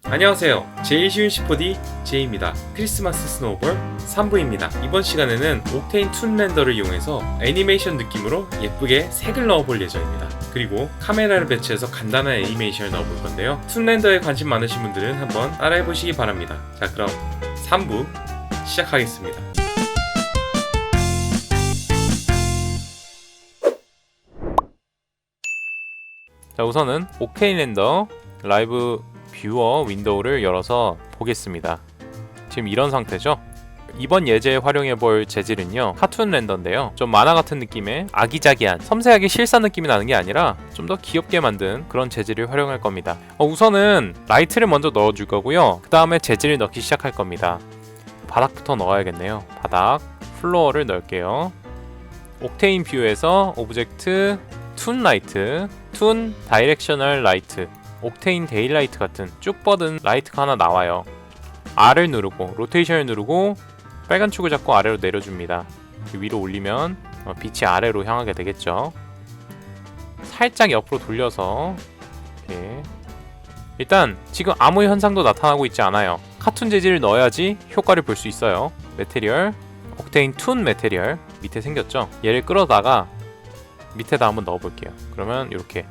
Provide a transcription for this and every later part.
안녕하세요. 제일 쉬운 C4D 제이입니다. 크리스마스 스노우볼 3부입니다. 이번 시간에는 옥테인 툰 렌더를 이용해서 애니메이션 느낌으로 예쁘게 색을 넣어볼 예정입니다. 그리고 카메라를 배치해서 간단한 애니메이션을 넣어볼 건데요. 툰 렌더에 관심 많으신 분들은 한번 따라해보시기 바랍니다. 자, 그럼 3부 시작하겠습니다. 자, 우선은 옥테인 렌더 라이브 뷰어 윈도우를 열어서 보겠습니다. 지금 이런 상태죠. 이번 예제에 활용해볼 재질은요, 카툰 렌더인데요, 좀 만화 같은 느낌의 아기자기한 섬세하게 실사 느낌이 나는 게 아니라 좀 더 귀엽게 만든 그런 재질을 활용할 겁니다. 우선은 라이트를 먼저 넣어줄 거고요, 그 다음에 재질을 넣기 시작할 겁니다. 바닥부터 넣어야겠네요. 바닥, 플로어를 넣을게요. 옥테인 뷰에서 오브젝트 툰 라이트, 툰 다이렉셔널 라이트, 옥테인 데일라이트 같은 쭉 뻗은 라이트가 하나 나와요. R을 누르고 로테이션을 누르고 빨간 축을 잡고 아래로 내려줍니다. 위로 올리면 빛이 아래로 향하게 되겠죠. 살짝 옆으로 돌려서 이렇게. 일단 지금 아무 현상도 나타나고 있지 않아요. 카툰 재질을 넣어야지 효과를 볼 수 있어요. 매테리얼, 옥테인 툰 매테리얼 밑에 생겼죠. 얘를 끌어다가 밑에다 한번 넣어볼게요. 그러면 이렇게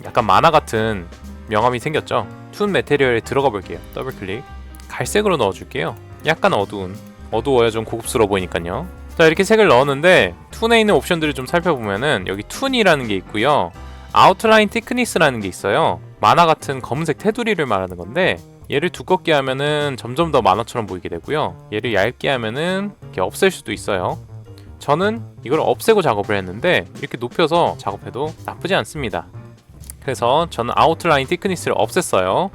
약간 만화 같은 명암이 생겼죠. 툰 매테리얼에 들어가 볼게요. 더블 클릭. 갈색으로 넣어줄게요. 약간 어두워야 좀 고급스러워 보이니까요. 자, 이렇게 색을 넣었는데 툰에 있는 옵션들을 좀 살펴보면은 여기 툰이라는 게 있고요, 아웃라인 티크니스라는 게 있어요. 만화 같은 검은색 테두리를 말하는 건데, 얘를 두껍게 하면은 점점 더 만화처럼 보이게 되고요, 얘를 얇게 하면은 이렇게 없앨 수도 있어요. 저는 이걸 없애고 작업을 했는데 이렇게 높여서 작업해도 나쁘지 않습니다. 그래서 저는 아웃라인 티크니스를 없앴어요.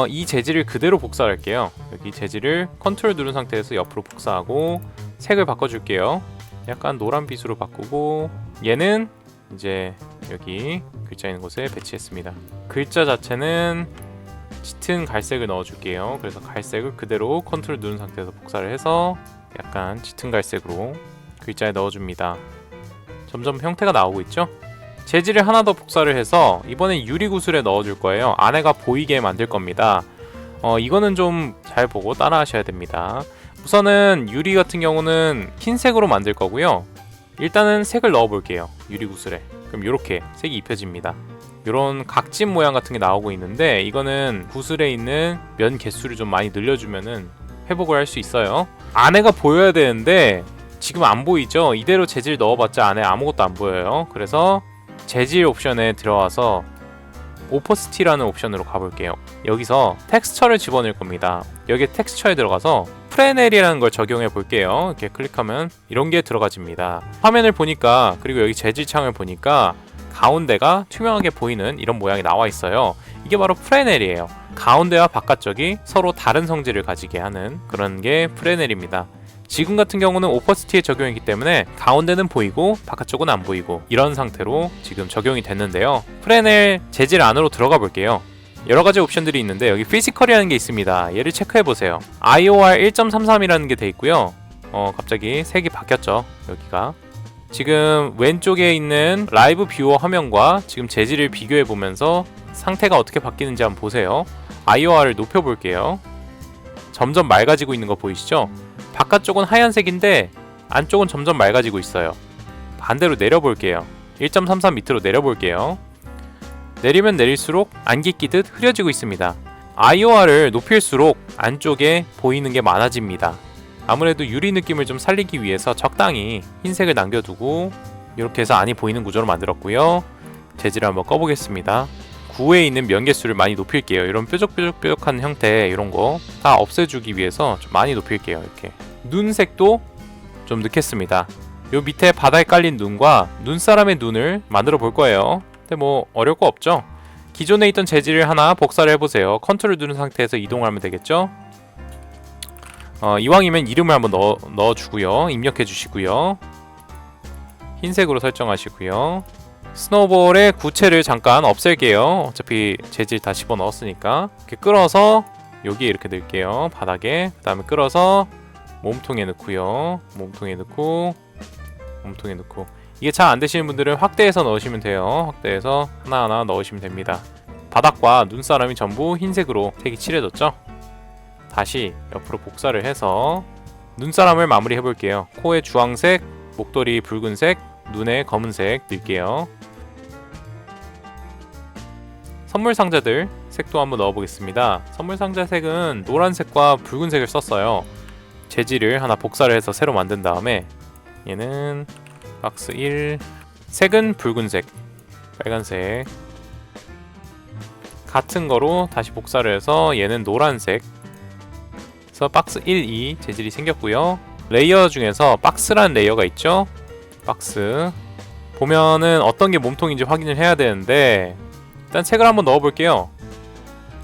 이 재질을 그대로 복사할게요. 여기 재질을 컨트롤 누른 상태에서 옆으로 복사하고 색을 바꿔줄게요. 약간 노란빛으로 바꾸고, 얘는 이제 여기 글자 있는 곳에 배치했습니다. 글자 자체는 짙은 갈색을 넣어줄게요. 그래서 갈색을 그대로 컨트롤 누른 상태에서 복사를 해서 약간 짙은 갈색으로 글자에 넣어줍니다. 점점 형태가 나오고 있죠? 재질을 하나 더 복사를 해서 이번엔 유리 구슬에 넣어줄 거예요. 안에가 보이게 만들 겁니다. 이거는 좀 잘 보고 따라 하셔야 됩니다. 우선은 유리 같은 경우는 흰색으로 만들 거고요, 일단은 색을 넣어 볼게요. 유리 구슬에. 그럼 이렇게 색이 입혀집니다. 이런 각진 모양 같은 게 나오고 있는데, 이거는 구슬에 있는 면 개수를 좀 많이 늘려주면은 회복을 할 수 있어요. 안에가 보여야 되는데 지금 안 보이죠? 이대로 재질 넣어봤자 안에 아무것도 안 보여요. 그래서 재질 옵션에 들어와서 오퍼시티라는 옵션으로 가볼게요. 여기서 텍스처를 집어넣을 겁니다. 여기 텍스처에 들어가서 프레넬이라는 걸 적용해 볼게요. 이렇게 클릭하면 이런 게 들어가집니다. 화면을 보니까, 그리고 여기 재질 창을 보니까 가운데가 투명하게 보이는 이런 모양이 나와 있어요. 이게 바로 프레넬이에요. 가운데와 바깥쪽이 서로 다른 성질을 가지게 하는 그런 게 프레넬입니다. 지금 같은 경우는 오퍼시티에 적용이기 때문에 가운데는 보이고 바깥쪽은 안 보이고 이런 상태로 지금 적용이 됐는데요. 프레넬 재질 안으로 들어가 볼게요. 여러가지 옵션들이 있는데 여기 피지컬이라는 게 있습니다. 얘를 체크해 보세요. IOR 1.33이라는 게 돼 있고요. 갑자기 색이 바뀌었죠. 여기가 지금 왼쪽에 있는 라이브 뷰어 화면과 지금 재질을 비교해 보면서 상태가 어떻게 바뀌는지 한번 보세요. IOR을 높여 볼게요. 점점 맑아지고 있는 거 보이시죠? 바깥쪽은 하얀색인데 안쪽은 점점 맑아지고 있어요. 반대로 내려볼게요. 1.33 밑으로 내려볼게요. 내리면 내릴수록 안개 끼듯 흐려지고 있습니다. IOR을 높일수록 안쪽에 보이는 게 많아집니다. 아무래도 유리 느낌을 좀 살리기 위해서 적당히 흰색을 남겨두고 이렇게 해서 안이 보이는 구조로 만들었고요. 재질을 한번 꺼보겠습니다. 구에 있는 면개수를 많이 높일게요. 이런 뾰족뾰족한 형태 이런 거 다 없애주기 위해서 좀 많이 높일게요. 이렇게 눈색도 좀 넣겠습니다. 요 밑에 바닥에 깔린 눈과 눈사람의 눈을 만들어 볼 거예요. 근데 뭐 어려울 거 없죠? 기존에 있던 재질을 하나 복사를 해보세요. 컨트롤 누른 상태에서 이동하면 되겠죠? 이왕이면 이름을 한번 넣어주고요. 입력해 주시고요. 흰색으로 설정하시고요. 스노우볼의 구체를 잠깐 없앨게요. 어차피 재질 다 집어넣었으니까. 이렇게 끌어서 여기에 이렇게 넣을게요. 바닥에. 그 다음에 끌어서 몸통에 넣고요. 몸통에 넣고 이게 잘 안되시는 분들은 확대해서 넣으시면 돼요. 확대해서 하나하나 넣으시면 됩니다. 바닥과 눈사람이 전부 흰색으로 색이 칠해졌죠. 다시 옆으로 복사를 해서 눈사람을 마무리 해볼게요. 코에 주황색, 목도리 붉은색, 눈에 검은색 넣을게요. 선물 상자들 색도 한번 넣어보겠습니다. 선물 상자 색은 노란색과 붉은색을 썼어요. 재질을 하나 복사를 해서 새로 만든 다음에 얘는 박스 1, 색은 붉은색, 빨간색 같은 거로 다시 복사를 해서 얘는 노란색. 그래서 박스 1, 2 재질이 생겼고요. 레이어 중에서 박스라는 레이어가 있죠. 박스 보면은 어떤 게 몸통인지 확인을 해야 되는데 일단 색을 한번 넣어볼게요.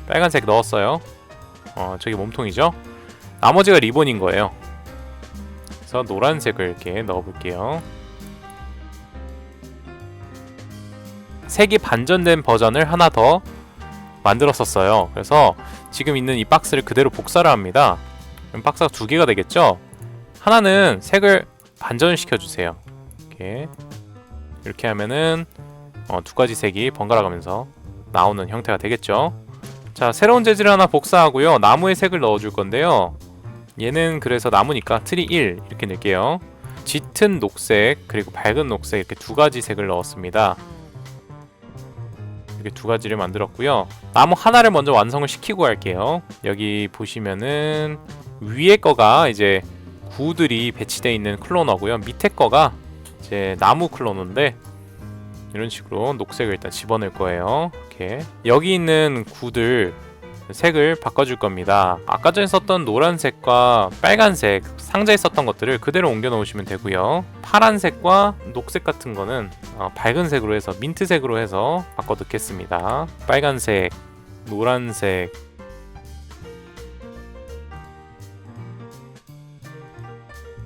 빨간색 넣었어요. 저기 몸통이죠. 나머지가 리본인 거예요. 그래서 노란색을 이렇게 넣어볼게요. 색이 반전된 버전을 하나 더 만들었었어요. 그래서 지금 있는 이 박스를 그대로 복사를 합니다. 그럼 박스가 두 개가 되겠죠? 하나는 색을 반전을 시켜주세요. 이렇게 하면은 두 가지 색이 번갈아 가면서 나오는 형태가 되겠죠? 자, 새로운 재질을 하나 복사하고요. 나무의 색을 넣어줄 건데요. 얘는 그래서 나무니까 트리 1 이렇게 넣을게요. 짙은 녹색 그리고 밝은 녹색 이렇게 두 가지 색을 넣었습니다. 이렇게 두 가지를 만들었고요. 나무 하나를 먼저 완성을 시키고 할게요. 여기 보시면은 위에 거가 이제 구들이 배치되어 있는 클로너고요. 밑에 거가 이제 나무 클로너인데 이런 식으로 녹색을 일단 집어넣을 거예요. 이렇게 여기 있는 구들 색을 바꿔줄 겁니다. 아까 전에 썼던 노란색과 빨간색 상자에 썼던 것들을 그대로 옮겨 놓으시면 되고요. 파란색과 녹색 같은 거는 밝은 색으로 해서 민트색으로 해서 바꿔 넣겠습니다. 빨간색, 노란색,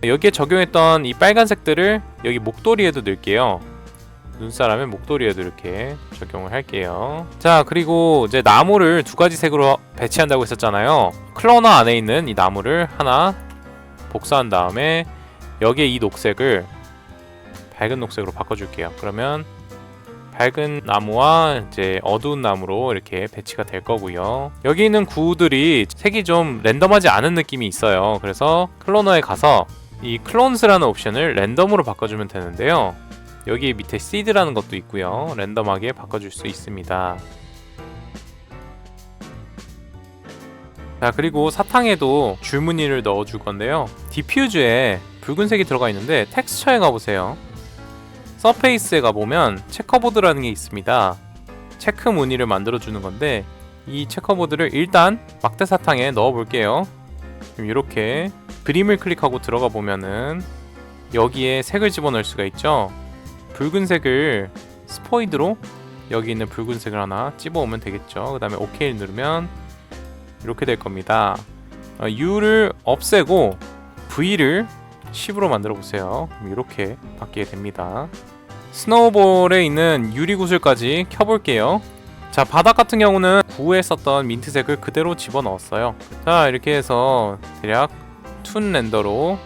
여기에 적용했던 이 빨간색들을 여기 목도리에도 넣을게요. 눈사람의 목도리에도 이렇게 적용을 할게요. 자, 그리고 이제 나무를 두 가지 색으로 배치한다고 했었잖아요. 클로너 안에 있는 이 나무를 하나 복사한 다음에 여기에 이 녹색을 밝은 녹색으로 바꿔줄게요. 그러면 밝은 나무와 이제 어두운 나무로 이렇게 배치가 될 거고요. 여기 있는 구들이 색이 좀 랜덤하지 않은 느낌이 있어요. 그래서 클로너에 가서 이 클론스라는 옵션을 랜덤으로 바꿔주면 되는데요. 여기 밑에 시드라는 것도 있고요. 랜덤하게 바꿔줄 수 있습니다. 자, 그리고 사탕에도 줄무늬를 넣어줄 건데요. 디퓨즈에 붉은색이 들어가 있는데 텍스처에 가보세요. 서페이스에 가보면 체커보드라는 게 있습니다. 체크 무늬를 만들어주는 건데 이 체커보드를 일단 막대 사탕에 넣어볼게요. 이렇게 그림을 클릭하고 들어가 보면은 여기에 색을 집어넣을 수가 있죠. 붉은색을 스포이드로 여기 있는 붉은색을 하나 찝어오면 되겠죠. 그 다음에 OK를 누르면 이렇게 될 겁니다. U를 없애고 V를 10으로 만들어 보세요. 이렇게 바뀌게 됩니다. 스노우볼에 있는 유리구슬까지 켜볼게요. 자, 바닥 같은 경우는 구에 썼던 민트색을 그대로 집어넣었어요. 자, 이렇게 해서 대략 툰 렌더로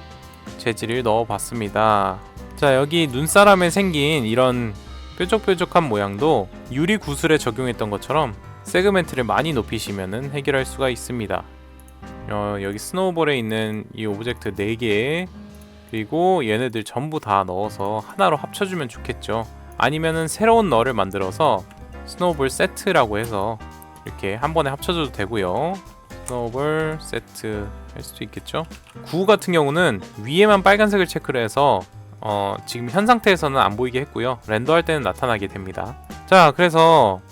재질을 넣어봤습니다. 자, 여기 눈사람에 생긴 이런 뾰족뾰족한 모양도 유리 구슬에 적용했던 것처럼 세그멘트를 많이 높이시면 해결할 수가 있습니다. 여기 스노우볼에 있는 이 오브젝트 4개 그리고 얘네들 전부 다 넣어서 하나로 합쳐주면 좋겠죠. 아니면은 새로운 널을 만들어서 스노우볼 세트라고 해서 이렇게 한 번에 합쳐줘도 되고요. 스노우볼 세트 할 수도 있겠죠. 구 같은 경우는 위에만 빨간색을 체크를 해서 지금 현 상태에서는 안 보이게 했고요. 렌더할 때는 나타나게 됩니다. 자, 그래서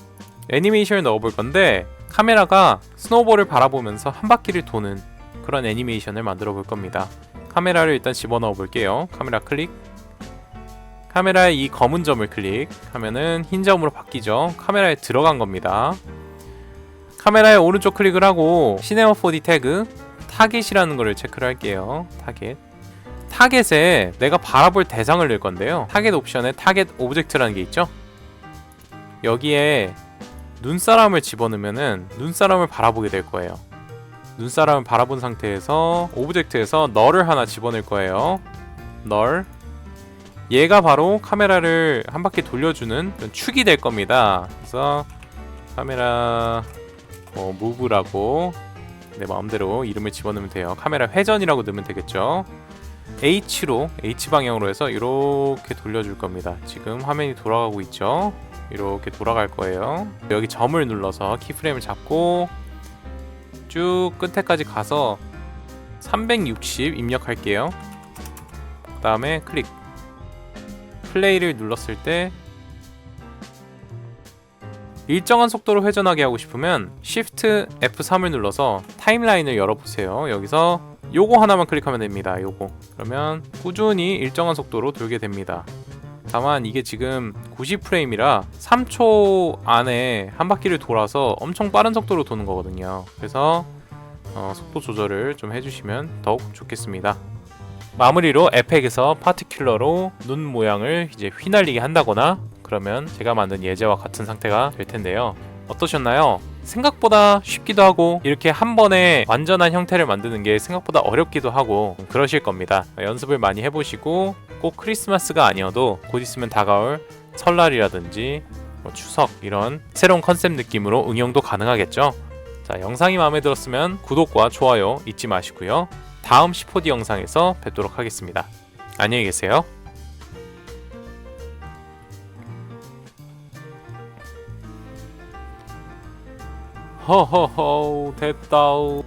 애니메이션을 넣어볼 건데 카메라가 스노우볼을 바라보면서 한 바퀴를 도는 그런 애니메이션을 만들어 볼 겁니다. 카메라를 일단 집어넣어 볼게요. 카메라 클릭. 카메라에 이 검은 점을 클릭하면은 흰 점으로 바뀌죠. 카메라에 들어간 겁니다. 카메라에 오른쪽 클릭을 하고 시네마 4D 태그 타겟이라는 거를 체크를 할게요. 타겟에 내가 바라볼 대상을 넣을 건데요. 타겟 옵션에 타겟 오브젝트라는 게 있죠. 여기에 눈사람을 집어넣으면은 눈사람을 바라보게 될 거예요. 눈사람을 바라본 상태에서 오브젝트에서 널을 하나 집어넣을 거예요. 널. 얘가 바로 카메라를 한 바퀴 돌려주는 축이 될 겁니다. 그래서 카메라 무브라고 내 마음대로 이름을 집어넣으면 돼요. 카메라 회전이라고 넣으면 되겠죠. H로 H 방향으로 해서 이렇게 돌려줄 겁니다. 지금 화면이 돌아가고 있죠. 이렇게 돌아갈 거예요. 여기 점을 눌러서 키프레임을 잡고 쭉 끝에까지 가서 360 입력할게요. 그 다음에 클릭. 플레이를 눌렀을 때 일정한 속도로 회전하게 하고 싶으면 Shift F3을 눌러서 타임라인을 열어보세요. 여기서 요거 하나만 클릭하면 됩니다. 요거. 그러면 꾸준히 일정한 속도로 돌게 됩니다. 다만 이게 지금 90프레임이라 3초 안에 한 바퀴를 돌아서 엄청 빠른 속도로 도는 거거든요. 그래서 속도 조절을 좀 해주시면 더욱 좋겠습니다. 마무리로 에펙에서 파티큘러로 눈 모양을 이제 휘날리게 한다거나 그러면 제가 만든 예제와 같은 상태가 될 텐데요. 어떠셨나요? 생각보다 쉽기도 하고 이렇게 한 번에 완전한 형태를 만드는 게 생각보다 어렵기도 하고 그러실 겁니다. 연습을 많이 해보시고 꼭 크리스마스가 아니어도 곧 있으면 다가올 설날이라든지 추석 이런 새로운 컨셉 느낌으로 응용도 가능하겠죠. 자, 영상이 마음에 들었으면 구독과 좋아요 잊지 마시고요. 다음 C4D 영상에서 뵙도록 하겠습니다. 안녕히 계세요. 허허허 됐다우.